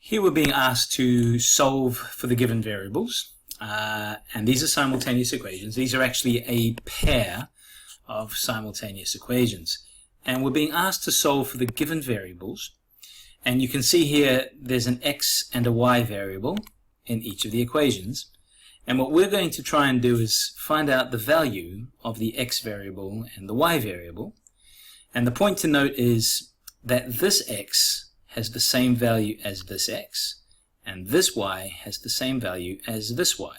Here we're being asked to solve for the given variables, and these are simultaneous equations. These are actually a pair of simultaneous equations, and we're being asked to solve for the given variables. And you can see here there's an x and a y variable in each of the equations, and what we're going to try and do is find out the value of the x variable and the y variable. And the point to note is that this x has the same value as this x, and this y has the same value as this y.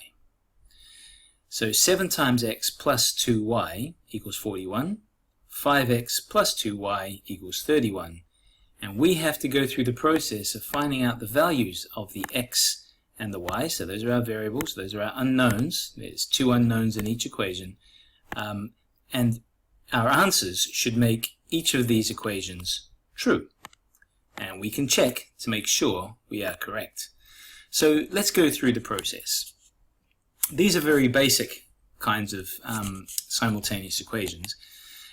So 7 times x plus 2y equals 41, 5x plus 2y equals 31, and we have to go through the process of finding out the values of the x and the y. So those are our variables, those are our unknowns. There's 2 unknowns in each equation, and our answers should make each of these equations true. And we can check to make sure we are correct. So let's go through the process. These are very basic kinds of simultaneous equations.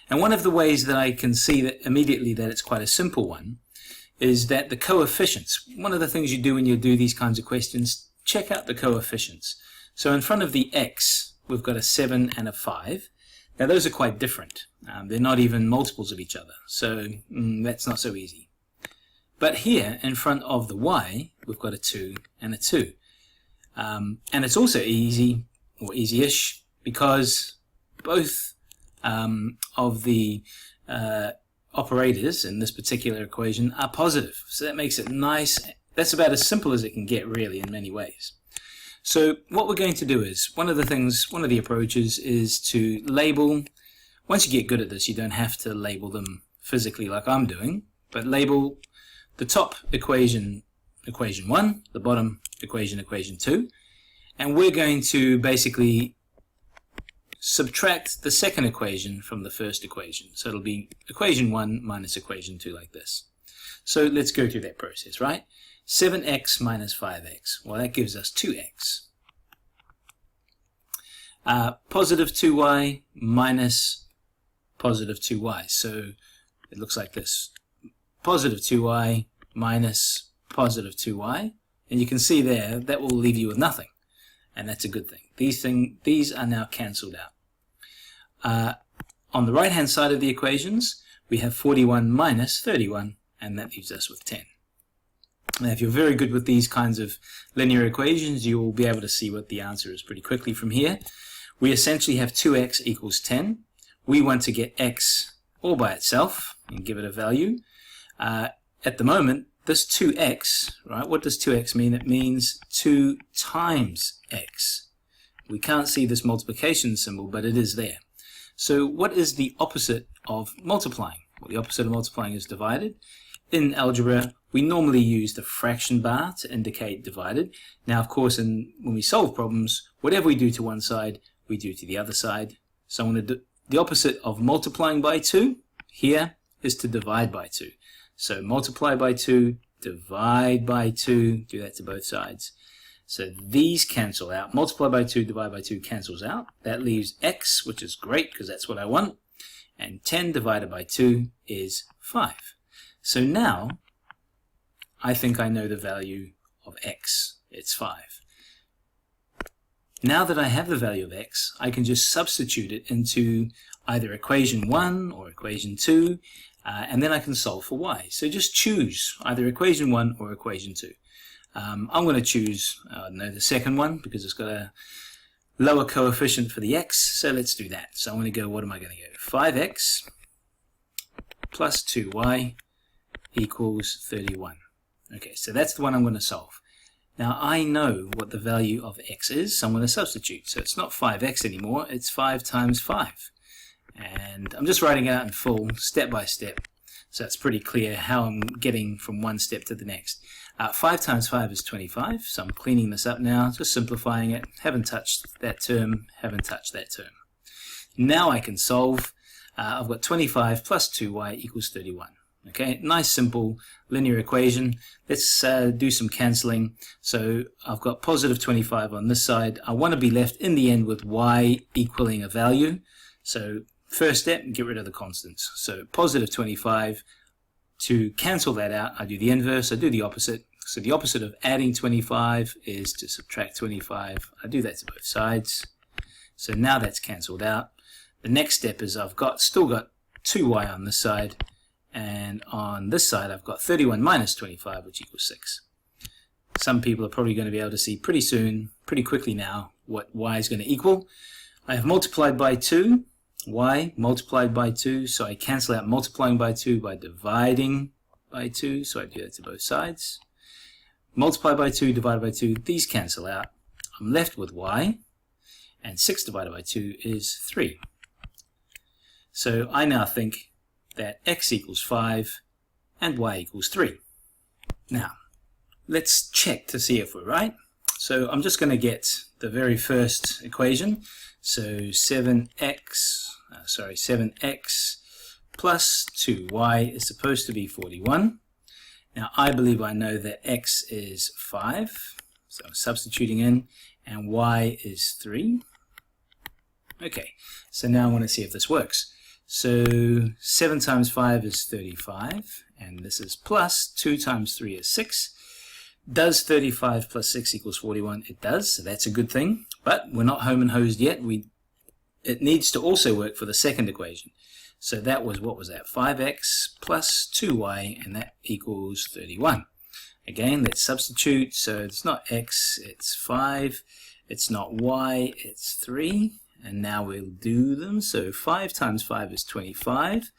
And one of the ways that I can see that immediately that it's quite a simple one is that the coefficients, one of the things you do when you do these kinds of questions, check out the coefficients. So in front of the x, we've got a 7 and a 5. Now those are quite different. They're not even multiples of each other. So that's not so easy. But here, in front of the y, we've got a 2 and a 2. And it's also easy, or easy-ish, because both of the operators in this particular equation are positive. So that makes it nice. That's about as simple as it can get, really, in many ways. So what we're going to do is, one of the approaches is to label. Once you get good at this, you don't have to label them physically like I'm doing, but label the top equation, equation 1, the bottom equation, equation 2, and we're going to basically subtract the second equation from the first equation. So it'll be equation 1 minus equation 2 like this. So let's go through that process, right? 7x minus 5x, well that gives us 2x. Positive 2y minus positive 2y, so it looks like this. Positive 2y minus positive 2y, and you can see there that will leave you with nothing, and that's a good thing. These are now cancelled out. On the right hand side of the equations we have 41 minus 31, and that leaves us with 10. Now if you're very good with these kinds of linear equations, you will be able to see what the answer is pretty quickly from here. We essentially have 2x equals 10. We want to get x all by itself and give it a value. At the moment, this 2x, right, what does 2x mean? It means 2 times x. We can't see this multiplication symbol, but it is there. So what is the opposite of multiplying? Well, the opposite of multiplying is divided. In algebra, we normally use the fraction bar to indicate divided. Now, of course, when we solve problems, whatever we do to one side, we do to the other side. So I'm going to do the opposite of multiplying by 2 here is to divide by 2. So multiply by 2, divide by 2, do that to both sides. So these cancel out. Multiply by 2, divide by 2 cancels out. That leaves x, which is great because that's what I want. And 10 divided by 2 is 5. So now I think I know the value of x. It's 5. Now that I have the value of x, I can just substitute it into either equation 1 or equation 2, and then I can solve for y. So just choose either equation 1 or equation 2. I'm going to choose the second one because it's got a lower coefficient for the x, so let's do that. So I'm going to go, what am I going to go? 5x plus 2y equals 31. Okay, so that's the one I'm going to solve. Now I know what the value of x is, so I'm going to substitute. So it's not 5x anymore, it's 5 times 5. And I'm just writing it out in full, step by step, so it's pretty clear how I'm getting from one step to the next. 5 times 5 is 25, so I'm cleaning this up now, just simplifying it. Haven't touched that term, haven't touched that term. Now I can solve. I've got 25 plus 2y equals 31. Okay, nice simple linear equation. Let's do some cancelling. So I've got positive 25 on this side. I want to be left in the end with y equaling a value. So first step, get rid of the constants. So positive 25, to cancel that out, I do the inverse, I do the opposite. So the opposite of adding 25 is to subtract 25. I do that to both sides. So now that's cancelled out. The next step is I've still got 2y on this side, and on this side I've got 31 minus 25, which equals 6. Some people are probably going to be able to see pretty soon, pretty quickly now, what y is going to equal. I have multiplied by 2, y multiplied by 2, so I cancel out multiplying by 2 by dividing by 2, so I do that to both sides. Multiply by 2, divided by 2, these cancel out. I'm left with y, and 6 divided by 2 is 3. So I now think that x equals 5 and y equals 3. Now, let's check to see if we're right. So I'm just going to get the very first equation. So 7x plus 2y is supposed to be 41. Now I believe I know that x is 5, so I'm substituting in, and y is 3. Okay, so now I want to see if this works. So 7 times 5 is 35, and this is plus 2 times 3 is 6. Does 35 plus 6 equals 41? It does, so that's a good thing. But we're not home and hosed yet. It needs to also work for the second equation. So that was, what was that? 5x plus 2y, and that equals 31. Again, let's substitute. So it's not x, it's 5. It's not y, it's 3. And now we'll do them. So 5 times 5 is 25,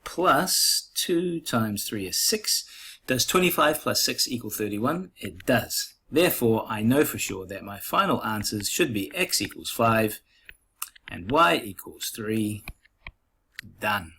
plus 2 times 3 is 6. Does 25 plus 6 equal 31? It does. Therefore, I know for sure that my final answers should be x equals 5 and y equals 3. Done.